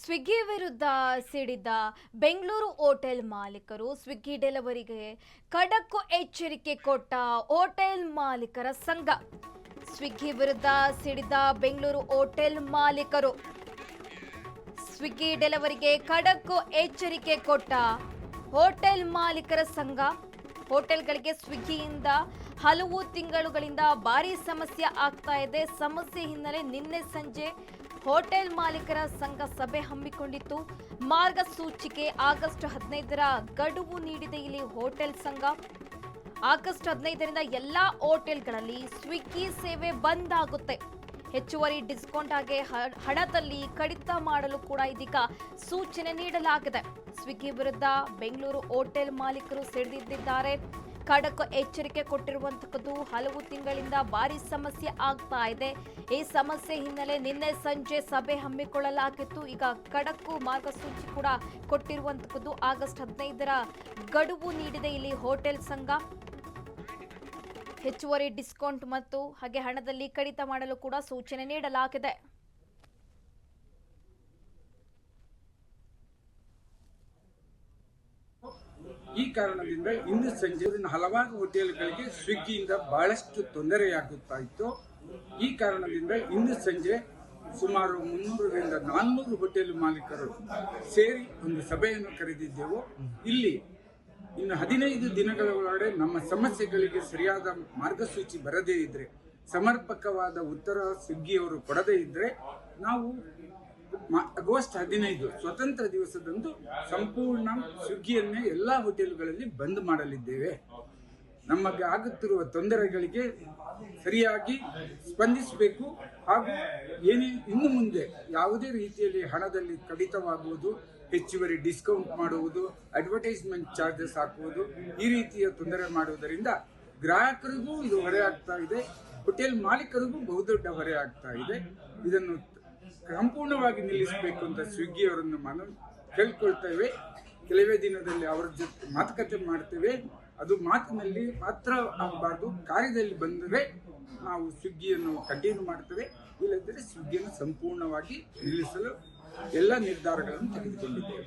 ಸ್ವಿಗ್ಗಿ ವಿರುದ್ಧ ಸಿಡಿದ ಬೆಂಗಳೂರು ಹೋಟೆಲ್ ಮಾಲೀಕರು ಸ್ವಿಗ್ಗಿ ಡೆಲಿವರಿಗೆ ಖಡಕ್ ಎಚ್ಚರಿಕೆ ಕೊಟ್ಟ ಹೋಟೆಲ್ ಮಾಲೀಕರ ಸಂಘ. ಸ್ವಿಗ್ಗಿ ವಿರುದ್ಧ ಸಿಡಿದ ಬೆಂಗಳೂರು ಹೋಟೆಲ್ ಮಾಲೀಕರು ಸ್ವಿಗ್ಗಿ ಡೆಲಿವರಿಗೆ ಖಡಕ್ ಎಚ್ಚರಿಕೆ ಕೊಟ್ಟ ಹೋಟೆಲ್ ಮಾಲೀಕರ ಸಂಘ. ಹೋಟೆಲ್ಗಳಿಗೆ ಸ್ವಿಗ್ಗಿಯಿಂದ ಹಲವು ತಿಂಗಳುಗಳಿಂದ ಭಾರಿ ಸಮಸ್ಯೆ ಆಗ್ತಾ ಇದೆ. ಸಮಸ್ಯೆ ಹಿನ್ನೆಲೆ ನಿನ್ನೆ ಸಂಜೆ ಹೋಟೆಲ್ ಮಾಲೀಕರ ಸಂಘ ಸಭೆ ಹಮ್ಮಿಕೊಂಡಿತ್ತು. ಮಾರ್ಗಸೂಚಿಗೆ ಆಗಸ್ಟ್ 15ರ ಗಡುವು ನೀಡಿದೆ ಇಲ್ಲಿ ಹೋಟೆಲ್ ಸಂಘ. ಆಗಸ್ಟ್ 15ರಿಂದ ಎಲ್ಲಾ ಹೋಟೆಲ್ಗಳಲ್ಲಿ ಸ್ವಿಗ್ಗಿ ಸೇವೆ ಬಂದ್ ಆಗುತ್ತೆ. ಹೆಚ್ಚುವರಿ ಡಿಸ್ಕೌಂಟ್ ಆಗಿ ಹಣದಲ್ಲಿ ಕಡಿತ ಮಾಡಲು ಕೂಡ ಇದೀಗ ಸೂಚನೆ ನೀಡಲಾಗಿದೆ. ಸ್ವಿಗ್ಗಿ ವಿರುದ್ಧ ಬೆಂಗಳೂರು ಹೋಟೆಲ್ ಮಾಲೀಕರು ಸಿಡಿದಿದ್ದಾರೆ. ಖಡಕ್ ಎಚ್ಚರಿಕೆ ಕೊಟ್ಟಿರುವಂತದ್ದು. ಹಲವು ತಿಂಗಳಿಂದ ಭಾರಿ ಸಮಸ್ಯೆ ಆಗ್ತಾ ಇದೆ. ಈ ಸಮಸ್ಯೆ ಹಿನ್ನೆಲೆ ನಿನ್ನೆ ಸಂಜೆ ಸಭೆ ಹಮ್ಮಿಕೊಳ್ಳಲಾಗಿತ್ತು. ಈಗ ಖಡಕ್ ಮಾರ್ಗಸೂಚಿ ಕೂಡ ಕೊಟ್ಟಿರುವಂತದ್ದು. ಆಗಸ್ಟ್ 15ರ ಗಡುವು ನೀಡಿದೆ ಇಲ್ಲಿ ಹೋಟೆಲ್ ಸಂಘ. ಹೆಚ್ಚುವರಿ ಡಿಸ್ಕೌಂಟ್ ಮತ್ತು ಹಾಗೆ ಹಣದಲ್ಲಿ ಕಡಿತ ಮಾಡಲು ಕೂಡ ಸೂಚನೆ ನೀಡಲಾಗಿದೆ. ಈ ಕಾರಣದಿಂದ ಇಂದು ಸಂಜೆ ಹಲವಾರು ಹೋಟೆಲ್ಗಳಿಗೆ ಸ್ವಿಗ್ಗಿಯಿಂದ ಬಹಳಷ್ಟು ತೊಂದರೆಯಾಗುತ್ತಾ ಇತ್ತು. ಈ ಕಾರಣದಿಂದ ಇಂದು ಸಂಜೆ ಸುಮಾರು 300ರಿಂದ 400 ಹೋಟೆಲ್ ಮಾಲೀಕರು ಸೇರಿ ಒಂದು ಸಭೆಯನ್ನು ಕರೆದಿದ್ದೆವು. ಇಲ್ಲಿ ಇನ್ನು 15 ದಿನಗಳ ಒಳಗಡೆ ನಮ್ಮ ಸಮಸ್ಯೆಗಳಿಗೆ ಸರಿಯಾದ ಮಾರ್ಗಸೂಚಿ ಬರದೇ ಇದ್ರೆ, ಸಮರ್ಪಕವಾದ ಉತ್ತರ ಸ್ವಿಗ್ಗಿಯವರು ಕೊಡದೇ ಇದ್ರೆ, ನಾವು ಆಗಸ್ಟ್ 15 ಸ್ವತಂತ್ರ ದಿವಸದಂದು ಸಂಪೂರ್ಣ ಸ್ವಿಗ್ಗಿಯನ್ನೇ ಎಲ್ಲಾ ಹೋಟೆಲ್ಗಳಲ್ಲಿ ಬಂದ್ ಮಾಡಲಿದ್ದೇವೆ. ನಮಗೆ ಆಗುತ್ತಿರುವ ತೊಂದರೆಗಳಿಗೆ ಸರಿಯಾಗಿ ಸ್ಪಂದಿಸಬೇಕು ಹಾಗೂ ಇನ್ನು ಮುಂದೆ ಯಾವುದೇ ರೀತಿಯಲ್ಲಿ ಹಣದಲ್ಲಿ ಕಡಿತವಾಗುವುದು, ಹೆಚ್ಚುವರಿ ಡಿಸ್ಕೌಂಟ್ ಮಾಡುವುದು, ಅಡ್ವರ್ಟೈಸ್ಮೆಂಟ್ ಚಾರ್ಜಸ್ ಹಾಕುವುದು, ಈ ರೀತಿಯ ತೊಂದರೆ ಮಾಡುವುದರಿಂದ ಗ್ರಾಹಕರಿಗೂ ಇದು ಹೊರೆ ಆಗ್ತಾ ಇದೆ, ಹೋಟೆಲ್ ಮಾಲೀಕರಿಗೂ ಬಹುದೊಡ್ಡ ಹೊರೆ ಆಗ್ತಾ ಇದೆ. ಇದನ್ನು ಸಂಪೂರ್ಣವಾಗಿ ನಿಲ್ಲಿಸಬೇಕು ಅಂತ ಸ್ವಿಗ್ಗಿಯವರನ್ನು ಕೇಳ್ಕೊಳ್ತೇವೆ. ಕೆಲವೇ ದಿನದಲ್ಲಿ ಅವರ ಜೊತೆ ಮಾತುಕತೆ ಮಾಡ್ತೇವೆ. ಅದು ಮಾತಿನಲ್ಲಿ ಮಾತ್ರ ಆಗಬಾರ್ದು, ಕಾರ್ಯದಲ್ಲಿ ಬಂದರೆ ನಾವು ಸ್ವಿಗ್ಗಿಯನ್ನು ಕಂಟಿನ್ಯೂ ಮಾಡ್ತೇವೆ. ಇಲ್ಲದಿದ್ದರೆ ಸ್ವಿಗ್ಗಿಯನ್ನು ಸಂಪೂರ್ಣವಾಗಿ ನಿಲ್ಲಿಸಲು ಎಲ್ಲ ನಿರ್ಧಾರಗಳನ್ನು ತೆಗೆದುಕೊಂಡಿದ್ದೇವೆ.